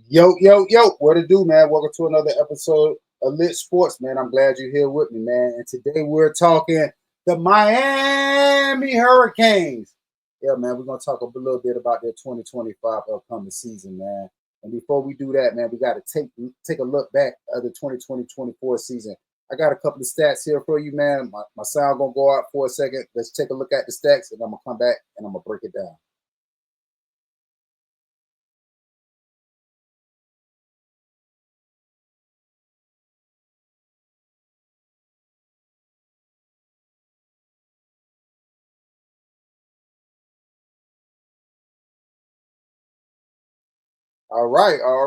Yo, yo, yo, what it do, man? Welcome to another episode of Li+Sports, man. I'm glad you're here with me, man. And today we're talking the Miami Hurricanes. Yeah, man, we're going to talk a little bit about their 2025 upcoming season, man. And before we do that, man, we got to take a look back at the 2020-24 season. I got a couple of stats here for you, man. My sound going to go out for a second. Let's take a look at the stats, and I'm going to come back, and I'm going to break it down. All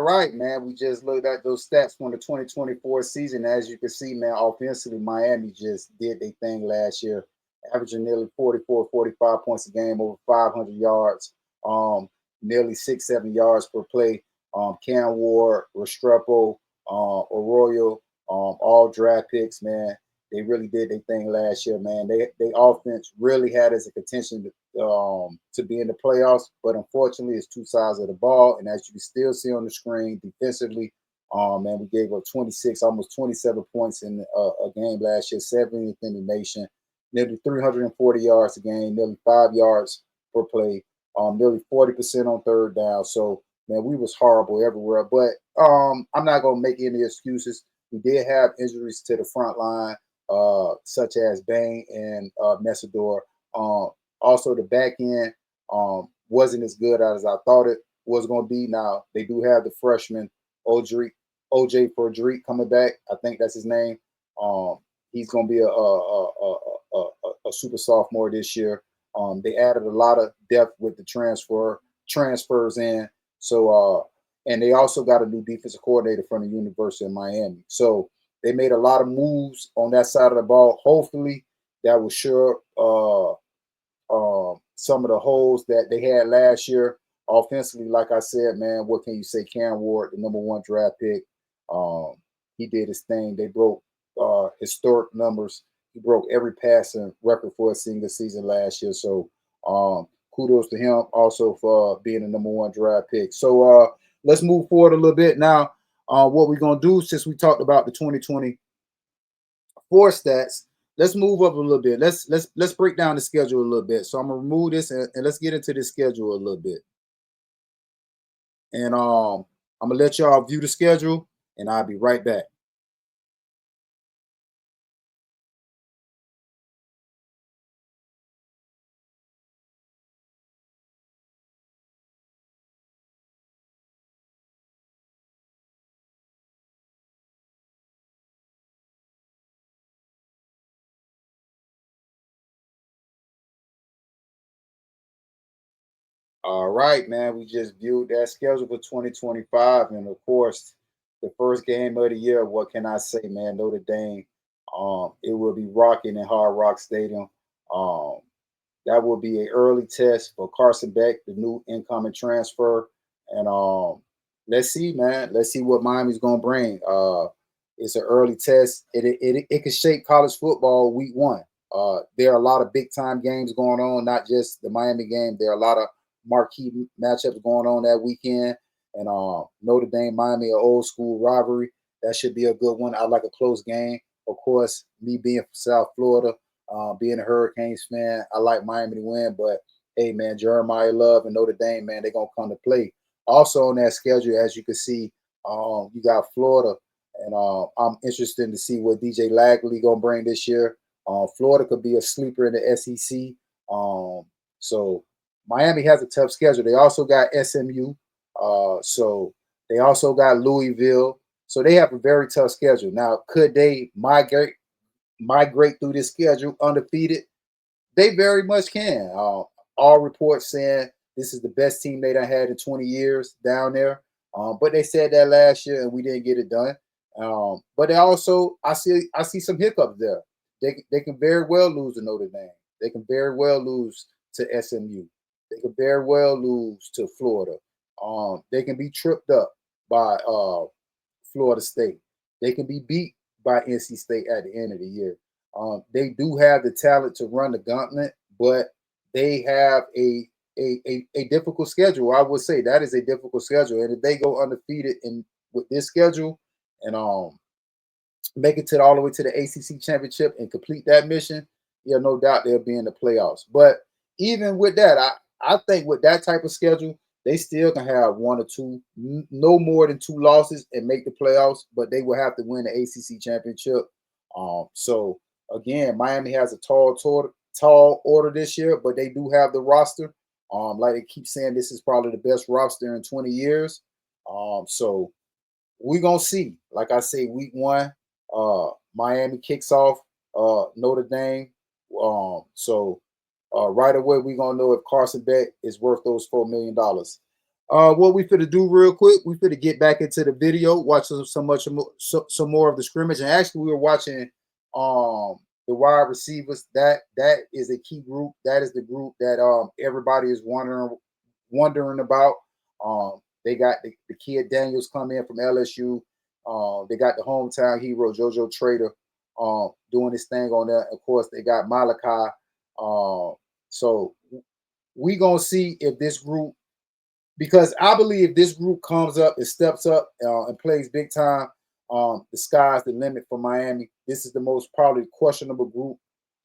right, man. We just looked at those stats from the 2024 season. As you can see, man, offensively, Miami just did their thing last year, averaging nearly 44, 45 points a game, over 500 yards, nearly 6, 7 yards per play. Cam Ward, Restrepo, Arroyo, all draft picks, man. They really did their thing last year, man. They offense really had as a contention to be in the playoffs, but unfortunately, it's two sides of the ball. And as you can still see on the screen, defensively, man, we gave up 26, almost 27 points in a game last year, 70th in the nation, nearly 340 yards a game, nearly 5 yards per play, nearly 40% on third down. So, man, we was horrible everywhere. But I'm not gonna make any excuses. We did have injuries to the front line, such as Bain and Messador. Also, the back end wasn't as good as I thought it was going to be. Now, they do have the freshman OJ Fordrick coming back. I think that's his name. He's going to be a super sophomore this year. They added a lot of depth with the transfers in. So, and they also got a new defensive coordinator from the University of Miami. So they made a lot of moves on that side of the ball. Hopefully, that will sure some of the holes that they had last year. Offensively, like I said, man, what can you say? Cam Ward, the #1 draft pick, he did his thing. They broke historic numbers. He broke every passing record for a single season last year. So kudos to him also for being the #1 draft pick. So let's move forward a little bit now. What we're gonna do, since we talked about the 2024 stats, let's move up a little bit. Let's break down the schedule a little bit. So I'm gonna remove this and let's get into the schedule a little bit. And I'm gonna let y'all view the schedule, and I'll be right back. All right, man. We just viewed that schedule for 2025, and of course, the first game of the year. What can I say, man? Notre Dame. It will be rocking in Hard Rock Stadium. Um, that will be an early test for Carson Beck, the new incoming transfer. And let's see, man. Let's see what Miami's gonna bring. It's an early test. It could shape college football week one. There are a lot of big time games going on, not just the Miami game. There are a lot of marquee matchups going on that weekend. And Notre Dame, Miami, an old school rivalry. That should be a good one. I like a close game. Of course, me being from South Florida, being a Hurricanes fan, I like Miami to win. But hey, man, Jeremiah Love and Notre Dame, man, they're gonna come to play. Also on that schedule, as you can see, you got Florida, and I'm interested to see what DJ Lagley gonna bring this year. Florida could be a sleeper in the SEC. So Miami has a tough schedule. They also got SMU. So they also got Louisville. So they have a very tough schedule. Now, could they migrate through this schedule undefeated? They very much can. All reports saying this is the best team they done had in 20 years down there. But they said that last year and we didn't get it done. But they also, I see some hiccups there. They can very well lose to Notre Dame. They can very well lose to SMU. They can very well lose to Florida. They can be tripped up by Florida State. They can be beat by NC State at the end of the year. They do have the talent to run the gauntlet, but they have a difficult schedule. I would say that is a difficult schedule. And if they go undefeated in with this schedule and make it to all the way to the ACC championship and complete that mission, yeah, no doubt they'll be in the playoffs. But even with that, I think with that type of schedule, they still can have one or two, no more than two losses and make the playoffs, but they will have to win the ACC championship. So again, Miami has a tall order this year, but they do have the roster. Like they keep saying, this is probably the best roster in 20 years. So we're gonna see. Like I say, week one, Miami kicks off Notre Dame. So right away, we're gonna know if Carson Beck is worth those $4 million. What we finna do real quick, we finna get back into the video, watch some more of the scrimmage. And actually, we were watching the wide receivers. That is a key group. That is the group that everybody is wondering about. They got the kid Daniels come in from LSU. They got the hometown hero JoJo Trader doing his thing on that. Of course, they got Malachi. So we gonna see if this group, because I believe this group comes up and steps up and plays big time. The sky's the limit for Miami. This is the most probably questionable group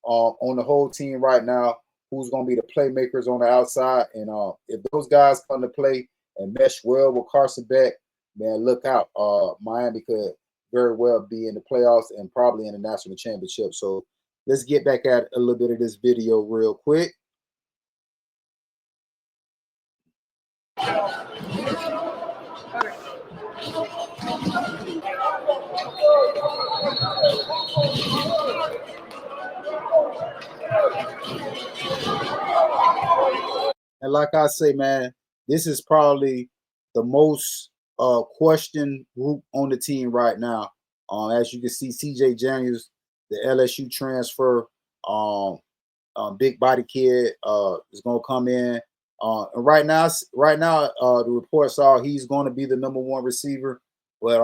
on the whole team right now. Who's going to be the playmakers on the outside? And if those guys come to play and mesh well with Carson Beck, man, look out. Miami could very well be in the playoffs and probably in the national championship. So let's get back at a little bit of this video real quick. And like I say, man, this is probably the most questioned group on the team right now. As you can see, CJ Daniels, the LSU transfer, big body kid, is gonna come in. And right now, the reports are he's going to be the #1 receiver. But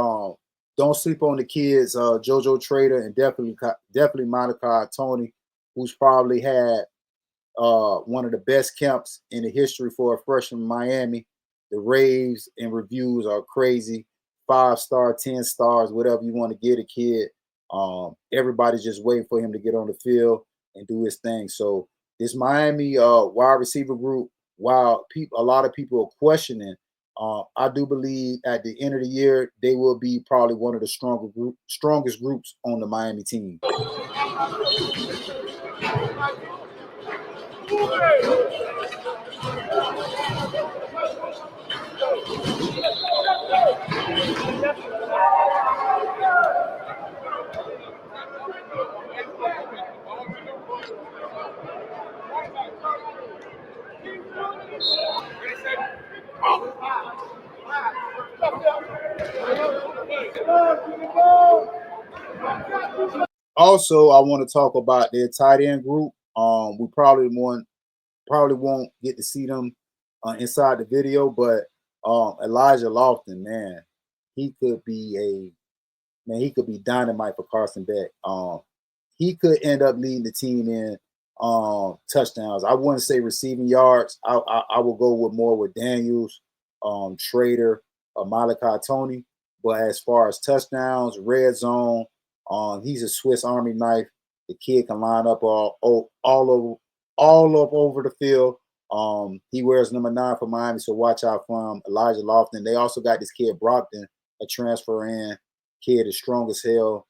don't sleep on the kids, JoJo Trader and definitely Monica Tony, who's probably had one of the best camps in the history for a freshman in Miami. The raves and reviews are crazy. 5-star, 10 stars, whatever you want to get a kid. Everybody's just waiting for him to get on the field and do his thing. So this Miami wide receiver group, while a lot of people are questioning, I do believe at the end of the year they will be probably one of the strongest groups on the Miami team. Also, I want to talk about their tight end group. We probably won't get to see them inside the video, but Elijah Lofton, man, he could be dynamite for Carson Beck. He could end up leading the team in touchdowns. I wouldn't say receiving yards. I will go with more with Daniels, Trader, Malachi Tony. But as far as touchdowns, red zone, he's a Swiss Army knife. The kid can line up all over the field. He wears #9 for Miami, so watch out for him. Elijah Lofton. They also got this kid Brockton, a transfer in. Kid is strong as hell,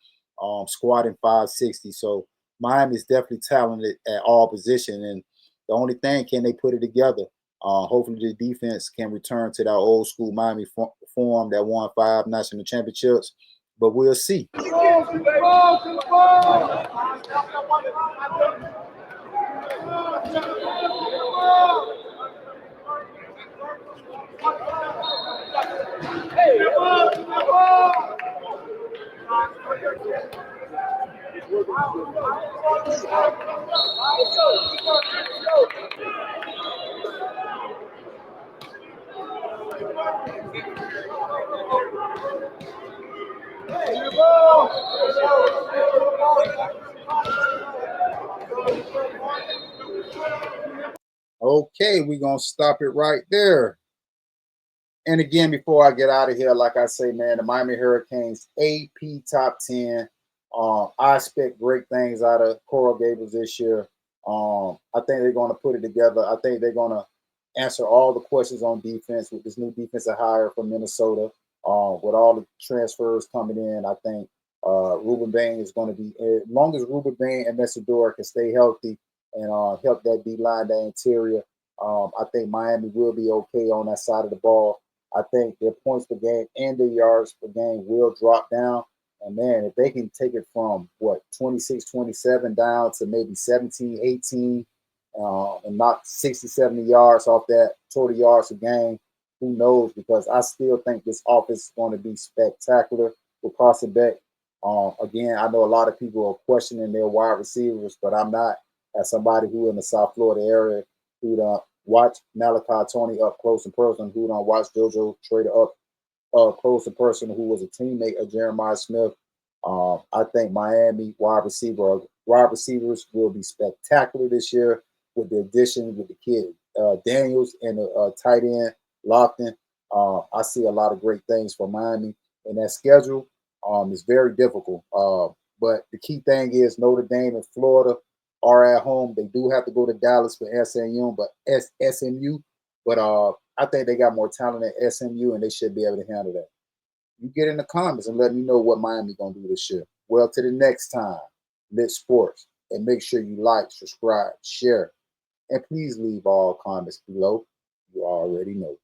squatting 560. So Miami is definitely talented at all positions. And the only thing, can they put it together? Hopefully the defense can return to that old school Miami form that won 5 national championships. But we'll see. Okay, we're gonna stop it right there. And again, before I get out of here, like I say, man, the Miami Hurricanes AP top 10. I expect great things out of Coral Gables this year. I think they're going to put it together. I think they're going to answer all the questions on defense with this new defensive hire from Minnesota. With all the transfers coming in, I think Ruben Bain is going to be, as long as Ruben Bain and Messador can stay healthy and help that D line, that interior, I think Miami will be okay on that side of the ball. I think their points per game and their yards per game will drop down. And man, if they can take it from what 26, 27 down to maybe 17, 18, and knock 60, 70 yards off that total yards a game, who knows? Because I still think this offense is going to be spectacular with Carson Beck. Again, I know a lot of people are questioning their wide receivers, but I'm not. As somebody who in the South Florida area who watch Malachi Tony up close and personal, who don't watch JoJo Trader up close and personal, who was a teammate of Jeremiah Smith. I think Miami wide receivers will be spectacular this year with the addition with the kid Daniels and the tight end Lofton. I see a lot of great things for Miami, and that schedule is very difficult. But the key thing is Notre Dame and Florida are at home. They do have to go to Dallas for SMU, but I think they got more talent than SMU, and they should be able to handle that. You get in the comments and let me know what Miami gonna do this year. Well, to the next time, Li+Sports, and make sure you like, subscribe, share, and please leave all comments below. You already know.